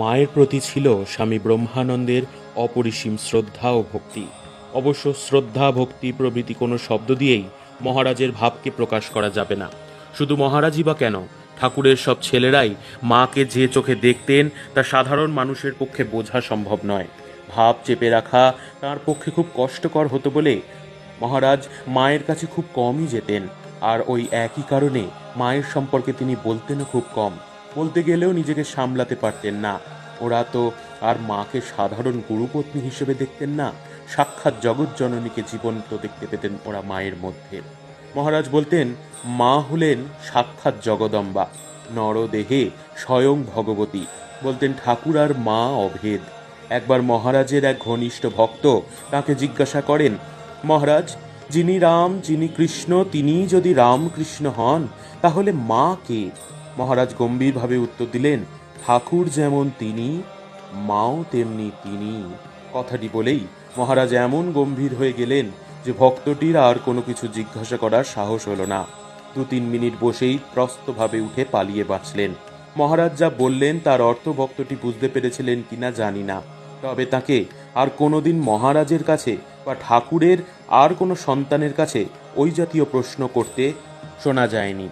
মায়ের প্রতি ছিল স্বামী ব্রহ্মানন্দের অপরিসীম শ্রদ্ধা ও ভক্তি। অবশ্য শ্রদ্ধা, ভক্তি প্রভৃতি কোনো শব্দ দিয়েই মহারাজের ভাবকে প্রকাশ করা যাবে না। শুধু মহারাজই বা কেন, ঠাকুরের সব ছেলেরাই মাকে যে চোখে দেখতেন তা সাধারণ মানুষের পক্ষে বোঝা সম্ভব নয়। ভাব চেপে রাখা তার পক্ষে খুব কষ্টকর হতো বলে মহারাজ মায়ের কাছে খুব কমই যেতেন। আর ওই একই কারণে মায়ের সম্পর্কে তিনি বলতেনও খুব কম। বলতে গেলেও নিজেকে সামলাতে পারতেন না। ওরা তো আর মাকে সাধারণ গুরুপত্নী হিসেবে দেখতেন না, সাক্ষাৎ জগৎ জননীকে জীবন্ত দেখতে পেতেন ওরা মায়ের মধ্যে। মহারাজ বলতেন, মা হলেন সাক্ষাৎ জগদম্বা, নরদেহে স্বয়ং ভগবতী। বলতেন ঠাকুর আর মা অভেদ। একবার মহারাজের এক ঘনিষ্ঠ ভক্ত তাকে জিজ্ঞাসা করেন, মহারাজ, যিনি রাম, যিনি কৃষ্ণ, তিনিই যদি রামকৃষ্ণ হন, তাহলে মা কে? মহারাজ গম্ভীরভাবে উত্তর দিলেন, ঠাকুর যেমন তিনি, মাও তেমনি তিনি। কথাটি বলেই মহারাজ এমন গম্ভীর হয়ে গেলেন যে ভক্তটির আর কোনো কিছু জিজ্ঞাসা করার সাহস হলো না। 2-3 মিনিট বসেই ত্রস্তভাবে উঠে পালিয়ে বাঁচলেন। মহারাজ যা বললেন তার অর্থ ভক্তটি বুঝতে পেরেছিলেন কিনা জানি না, তবে তাকে আর কোনোদিন মহারাজের কাছে বা ঠাকুরের আর কোনো সন্তানের কাছে ওই জাতীয় প্রশ্ন করতে শোনা যায়নি।